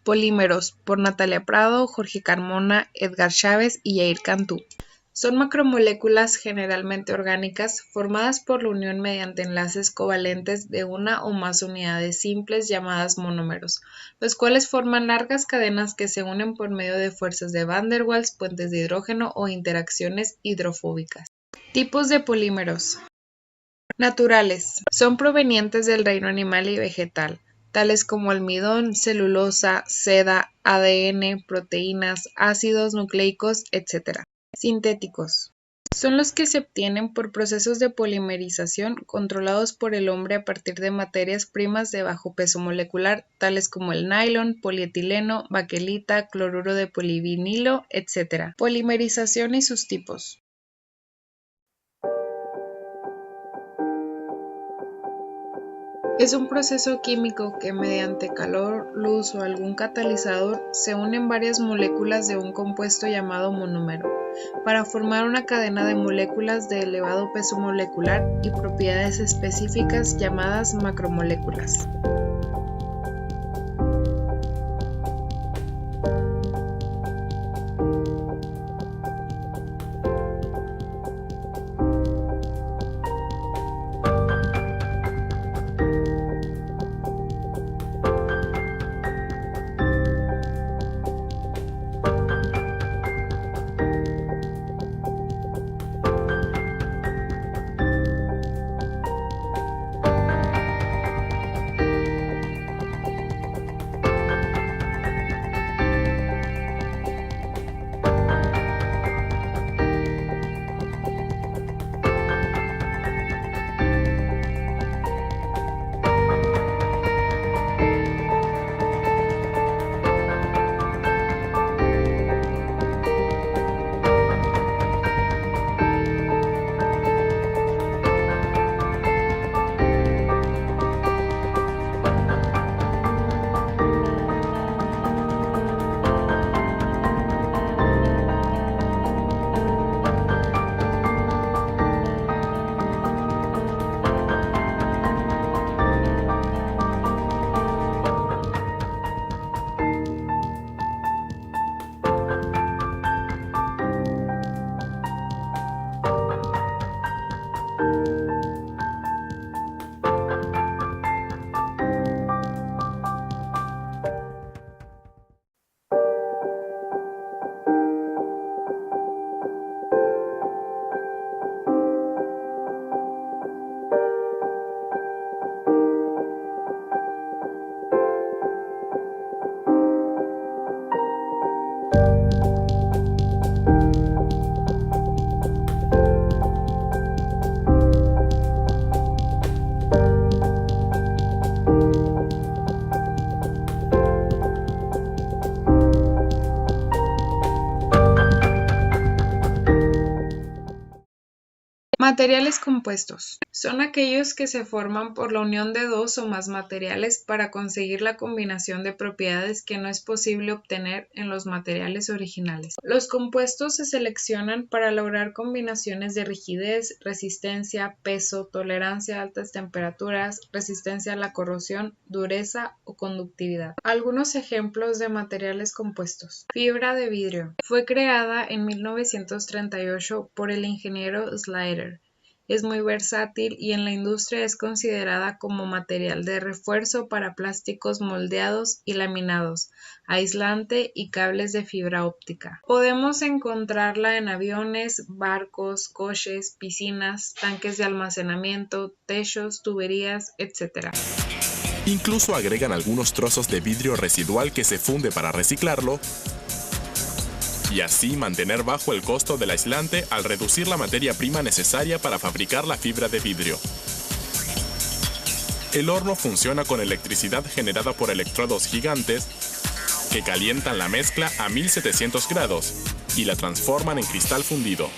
Polímeros, por Natalia Prado, Jorge Carmona, Edgar Chávez y Yair Cantú. Son macromoléculas generalmente orgánicas formadas por la unión mediante enlaces covalentes de una o más unidades simples llamadas monómeros, los cuales forman largas cadenas que se unen por medio de fuerzas de Van der Waals, puentes de hidrógeno o interacciones hidrofóbicas. Tipos de polímeros. Naturales. Son provenientes del reino animal y vegetal, tales como almidón, celulosa, seda, ADN, proteínas, ácidos nucleicos, etc. Sintéticos. Son los que se obtienen por procesos de polimerización controlados por el hombre a partir de materias primas de bajo peso molecular, tales como el nylon, polietileno, baquelita, cloruro de polivinilo, etc. Polimerización y sus tipos. Es un proceso químico que mediante calor, luz o algún catalizador se unen varias moléculas de un compuesto llamado monómero para formar una cadena de moléculas de elevado peso molecular y propiedades específicas llamadas macromoléculas. Materiales compuestos. Son aquellos que se forman por la unión de dos o más materiales para conseguir la combinación de propiedades que no es posible obtener en los materiales originales. Los compuestos se seleccionan para lograr combinaciones de rigidez, resistencia, peso, tolerancia a altas temperaturas, resistencia a la corrosión, dureza o conductividad. Algunos ejemplos de materiales compuestos. Fibra de vidrio. Fue creada en 1938 por el ingeniero Slater. Es muy versátil y en la industria es considerada como material de refuerzo para plásticos moldeados y laminados, aislante y cables de fibra óptica. Podemos encontrarla en aviones, barcos, coches, piscinas, tanques de almacenamiento, techos, tuberías, etc. Incluso agregan algunos trozos de vidrio residual que se funde para reciclarlo y así mantener bajo el costo del aislante al reducir la materia prima necesaria para fabricar la fibra de vidrio. El horno funciona con electricidad generada por electrodos gigantes que calientan la mezcla a 1700 grados y la transforman en cristal fundido.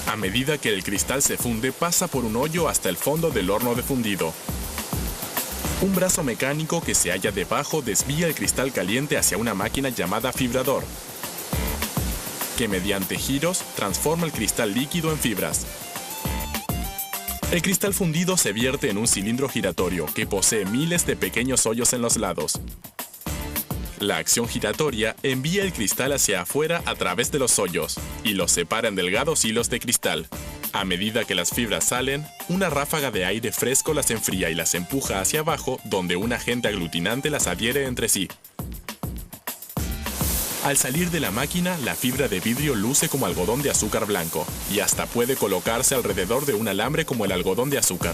A medida que el cristal se funde, pasa por un hoyo hasta el fondo del horno de fundido. Un brazo mecánico que se halla debajo desvía el cristal caliente hacia una máquina llamada fibrador, que mediante giros transforma el cristal líquido en fibras. El cristal fundido se vierte en un cilindro giratorio que posee miles de pequeños hoyos en los lados. La acción giratoria envía el cristal hacia afuera a través de los hoyos y los separa en delgados hilos de cristal. A medida que las fibras salen, una ráfaga de aire fresco las enfría y las empuja hacia abajo, donde un agente aglutinante las adhiere entre sí. Al salir de la máquina, la fibra de vidrio luce como algodón de azúcar blanco y hasta puede colocarse alrededor de un alambre como el algodón de azúcar.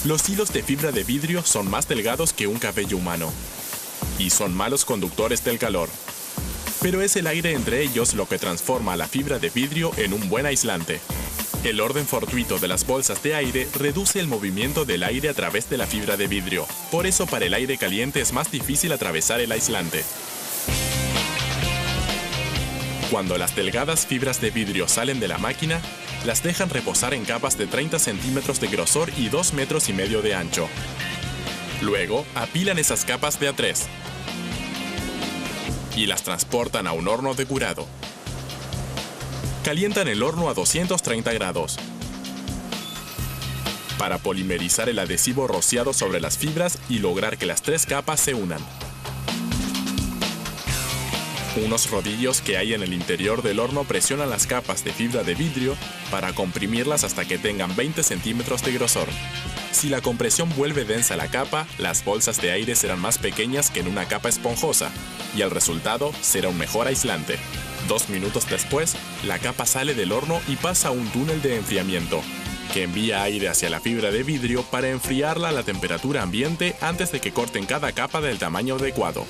Los hilos de fibra de vidrio son más delgados que un cabello humano y son malos conductores del calor. Pero es el aire entre ellos lo que transforma a la fibra de vidrio en un buen aislante. El orden fortuito de las bolsas de aire reduce el movimiento del aire a través de la fibra de vidrio. Por eso para el aire caliente es más difícil atravesar el aislante. Cuando las delgadas fibras de vidrio salen de la máquina, las dejan reposar en capas de 30 centímetros de grosor y 2,5 metros de ancho. Luego, apilan esas capas de a 3 y las transportan a un horno de curado. Calientan el horno a 230 grados para polimerizar el adhesivo rociado sobre las fibras y lograr que las 3 capas se unan. Unos rodillos que hay en el interior del horno presionan las capas de fibra de vidrio para comprimirlas hasta que tengan 20 centímetros de grosor. Si la compresión vuelve densa la capa, las bolsas de aire serán más pequeñas que en una capa esponjosa, y el resultado será un mejor aislante. 2 minutos después, la capa sale del horno y pasa a un túnel de enfriamiento, que envía aire hacia la fibra de vidrio para enfriarla a la temperatura ambiente antes de que corten cada capa del tamaño adecuado.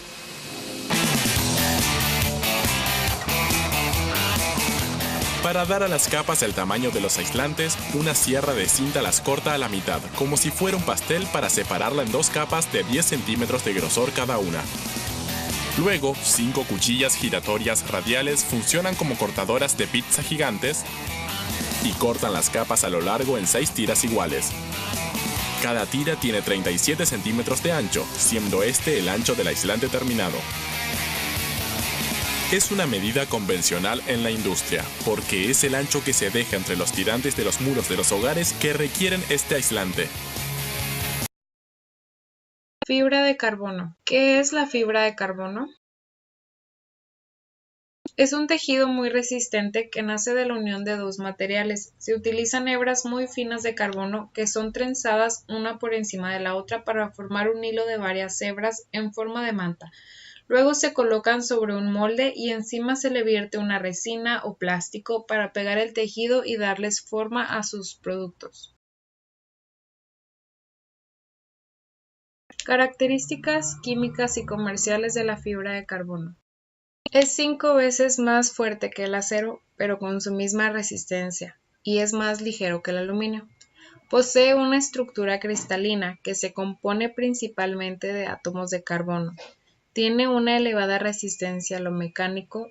Para dar a las capas el tamaño de los aislantes, una sierra de cinta las corta a la mitad, como si fuera un pastel, para separarla en 2 capas de 10 centímetros de grosor cada una. Luego, 5 cuchillas giratorias radiales funcionan como cortadoras de pizza gigantes y cortan las capas a lo largo en 6 tiras iguales. Cada tira tiene 37 centímetros de ancho, siendo este el ancho del aislante terminado. Es una medida convencional en la industria, porque es el ancho que se deja entre los tirantes de los muros de los hogares que requieren este aislante. Fibra de carbono. ¿Qué es la fibra de carbono? Es un tejido muy resistente que nace de la unión de 2 materiales. Se utilizan hebras muy finas de carbono que son trenzadas una por encima de la otra para formar un hilo de varias hebras en forma de manta. Luego se colocan sobre un molde y encima se le vierte una resina o plástico para pegar el tejido y darles forma a sus productos. Características químicas y comerciales de la fibra de carbono. Es 5 veces más fuerte que el acero, pero con su misma resistencia, y es más ligero que el aluminio. Posee una estructura cristalina que se compone principalmente de átomos de carbono. Tiene una elevada resistencia a lo mecánico,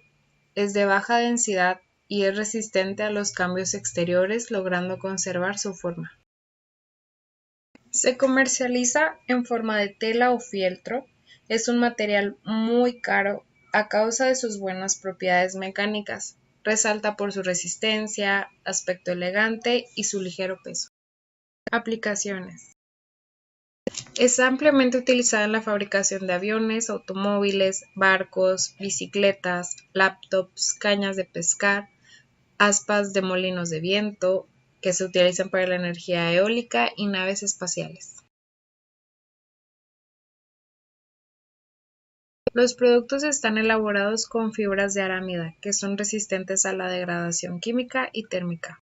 es de baja densidad y es resistente a los cambios exteriores, logrando conservar su forma. Se comercializa en forma de tela o fieltro. Es un material muy caro a causa de sus buenas propiedades mecánicas. Resalta por su resistencia, aspecto elegante y su ligero peso. Aplicaciones. Es ampliamente utilizada en la fabricación de aviones, automóviles, barcos, bicicletas, laptops, cañas de pescar, aspas de molinos de viento, que se utilizan para la energía eólica y naves espaciales. Los productos están elaborados con fibras de arámida, que son resistentes a la degradación química y térmica.